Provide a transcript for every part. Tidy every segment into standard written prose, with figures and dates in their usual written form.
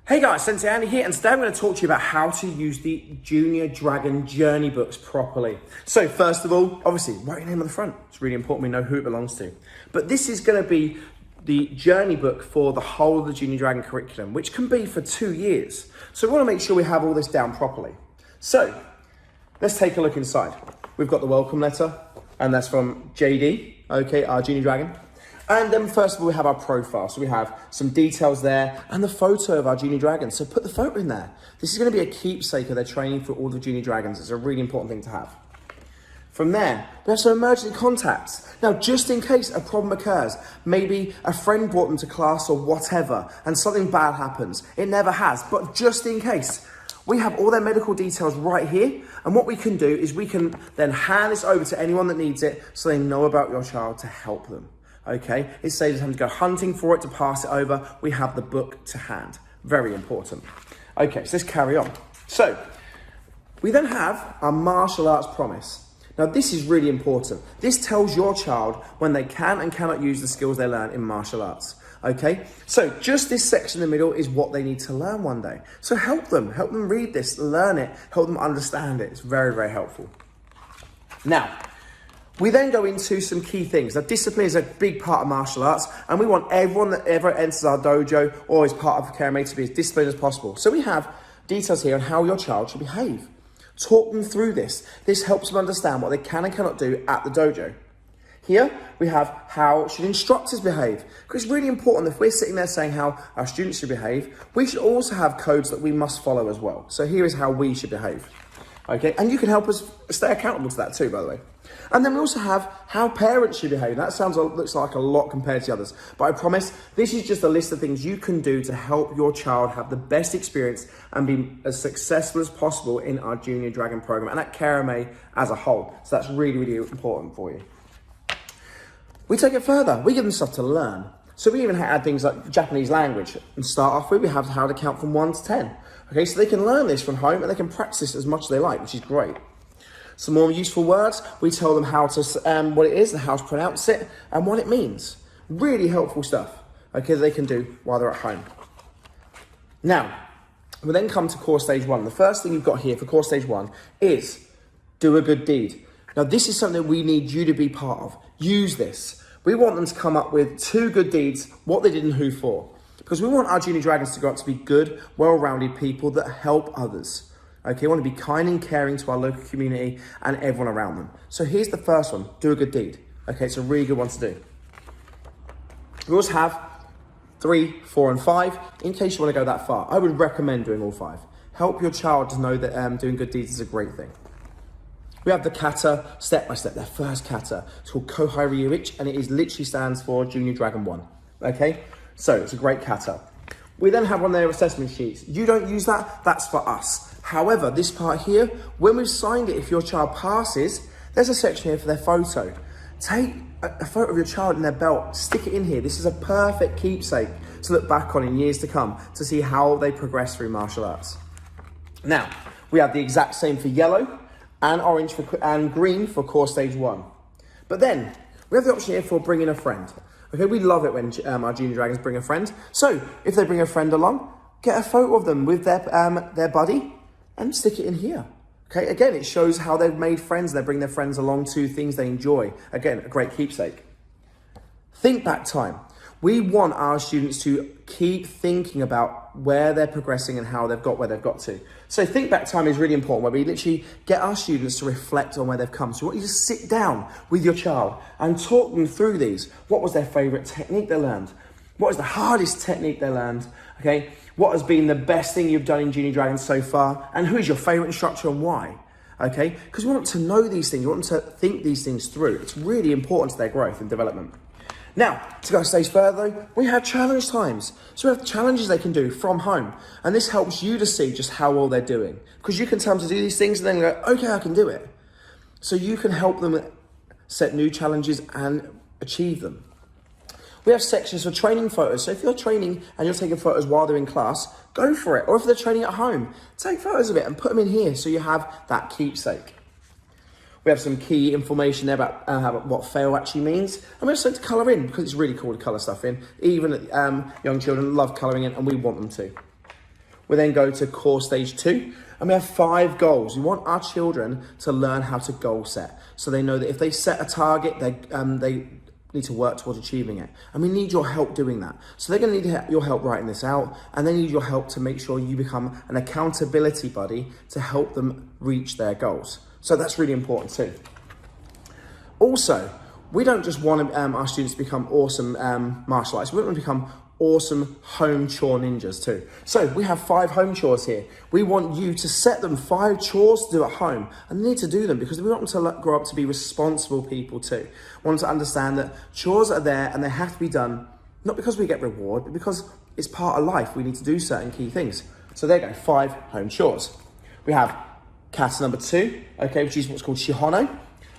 Hey guys, Sensei Andy here, and today I'm going to talk to you about how to use the Junior Dragon Journey books properly. So first of all, obviously, write your name on the front. It's really important we know who it belongs to. But this is going to be the journey book for the whole of the Junior Dragon curriculum, which can be for 2 years. So we want to make sure we have all this down properly. So let's take a look inside. We've got the welcome letter, and that's from JD, okay, our Junior Dragon. And then first of all, we have our profile. So we have some details there and the photo of our Junior Dragons. So put the photo in there. This is going to be a keepsake of their training for all the Junior Dragons. It's a really important thing to have. From there, we have some emergency contacts. Now, just in case a problem occurs, maybe a friend brought them to class or whatever, and something bad happens. It never has, but just in case, we have all their medical details right here. And what we can do is we can then hand this over to anyone that needs it so they know about your child to help them. Okay, it saves us having to go hunting for it to pass it over. We have the book to hand. Very important. Okay, so let's carry on. So, we then have our martial arts promise. Now, this is really important. This tells your child when they can and cannot use the skills they learn in martial arts. Okay, so just this section in the middle is what they need to learn one day. So help them read this, learn it, help them understand it. It's very, very helpful. Now, we then go into some key things. Now, discipline is a big part of martial arts, and we want everyone that ever enters our dojo or is part of the KMA to be as disciplined as possible. So we have details here on how your child should behave. Talk them through this. This helps them understand what they can and cannot do at the dojo. Here, we have how should instructors behave. Because it's really important if we're sitting there saying how our students should behave, we should also have codes that we must follow as well. So here is how we should behave. Okay, and you can help us stay accountable to that too, by the way. And then we also have how parents should behave. That looks like a lot compared to the others. But I promise, this is just a list of things you can do to help your child have the best experience and be as successful as possible in our Junior Dragon program and at KMA as a whole. So that's really, really important for you. We take it further. We give them stuff to learn. So we even add things like Japanese language. And start off with, we have how to count from 1 to 10. Okay, so they can learn this from home and they can practice as much as they like, which is great. Some more useful words, we tell them how to, what it is and how to pronounce it and what it means. Really helpful stuff, okay, that they can do while they're at home. Now, we then come to core stage 1. The first thing you've got here for core stage 1 is do a good deed. Now, this is something we need you to be part of. Use this. We want them to come up with 2 good deeds, what they did and who for. Because we want our Junior Dragons to grow up to be good, well-rounded people that help others. Okay, we want to be kind and caring to our local community and everyone around them. So here's the first one, do a good deed. Okay, it's a really good one to do. We also have 3, 4, and 5, in case you want to go that far. I would recommend doing all 5. Help your child to know that doing good deeds is a great thing. We have the kata, step by step, their first kata. It's called Koku-Ryu, and it literally stands for Junior Dragon 1. Okay, so it's a great kata. We then have one of their assessment sheets. You don't use that, that's for us. However, this part here, when we've signed it, if your child passes, there's a section here for their photo. Take a photo of your child in their belt, stick it in here. This is a perfect keepsake to look back on in years to come to see how they progress through martial arts. Now, we have the exact same for yellow and orange and green for core stage 1. But then, we have the option here for bringing a friend. Okay, we love it when our Junior Dragons bring a friend. So, if they bring a friend along, get a photo of them with their buddy and stick it in here. Okay, again, it shows how they've made friends. They bring their friends along to things they enjoy. Again, a great keepsake. Think back time. We want our students to keep thinking about where they're progressing and how they've got where they've got to. So think back time is really important, where we literally get our students to reflect on where they've come. So we want you to sit down with your child and talk them through these. What was their favorite technique they learned? What is the hardest technique they learned? Okay, what has been the best thing you've done in Junior Dragons so far? And who is your favorite instructor and why? Okay, because we want them to know these things. We want them to think these things through. It's really important to their growth and development. Now, to go a stage further, we have challenge times. So we have challenges they can do from home. And this helps you to see just how well they're doing. Because you can tell them to do these things and then go, okay, I can do it. So you can help them set new challenges and achieve them. We have sections for training photos. So if you're training and you're taking photos while they're in class, go for it. Or if they're training at home, take photos of it and put them in here so you have that keepsake. We have some key information there about what fail actually means. And we have something to colour in because it's really cool to colour stuff in. Even young children love colouring in and we want them to. We then go to core stage 2, and we have 5 goals. We want our children to learn how to goal set, so they know that if they set a target, they need to work towards achieving it. And we need your help doing that. So they're going to need your help writing this out, and they need your help to make sure you become an accountability buddy to help them reach their goals. So that's really important too. Also, we don't just want our students to become awesome martial artists. We want them to become awesome home chore ninjas too. So we have 5 home chores here. We want you to set them 5 chores to do at home, and they need to do them because we want them to grow up to be responsible people too. We want them to understand that chores are there and they have to be done, not because we get reward, but because it's part of life. We need to do certain key things. So there you go, 5 home chores. We have kata number 2, okay, which is what's called shihono,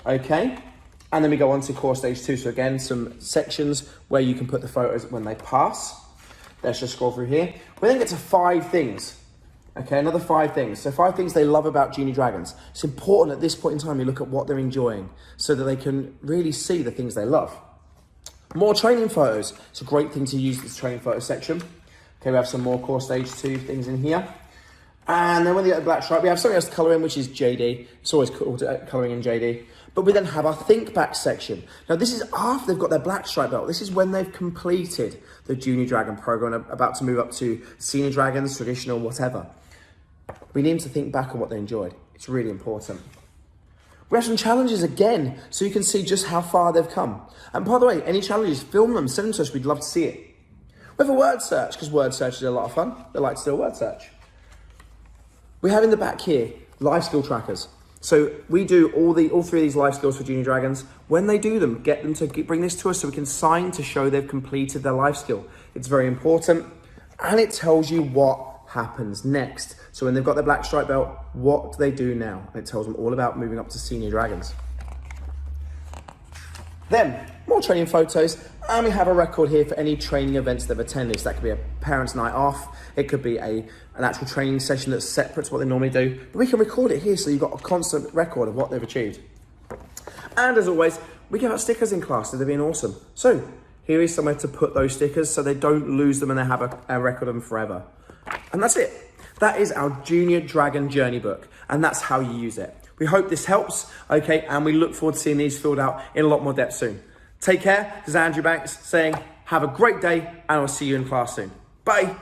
okay. And then we go on to core stage 2. So again, some sections where you can put the photos when they pass. Let's just scroll through here. We then get to 5 things. Okay, another 5 things. So 5 things they love about Junior Dragons. It's important at this point in time you look at what they're enjoying so that they can really see the things they love. More training photos. It's a great thing to use this training photo section. Okay, we have some more core stage 2 things in here. And then when they get the black stripe, we have something else to colour in, which is JD. It's always cool to colouring in JD. But we then have our think back section. Now this is after they've got their black stripe belt. This is when they've completed the Junior Dragon program, about to move up to Senior Dragons, traditional, whatever. We need them to think back on what they enjoyed. It's really important. We have some challenges again, so you can see just how far they've come. And by the way, any challenges, film them, send them to us. We'd love to see it. We have a word search, because word search is a lot of fun. They like to do a word search. We have in the back here, life skill trackers. So we do all 3 of these life skills for Junior Dragons. When they do them, get them to bring this to us so we can sign to show they've completed their life skill. It's very important. And it tells you what happens next. So when they've got their black stripe belt, what do they do now? And it tells them all about moving up to Senior Dragons. Then, more training photos, and we have a record here for any training events they've attended. So that could be a parents' night off, it could be an actual training session that's separate to what they normally do, but we can record it here so you've got a constant record of what they've achieved. And as always, we give out stickers in class, so they've been awesome. So here is somewhere to put those stickers so they don't lose them and they have a record of them forever. And that's it. That is our Junior Dragon Journey Book, and that's how you use it. We hope this helps, okay, and we look forward to seeing these filled out in a lot more depth soon. Take care. This is Andrew Banks saying, have a great day, and I'll see you in class soon. Bye.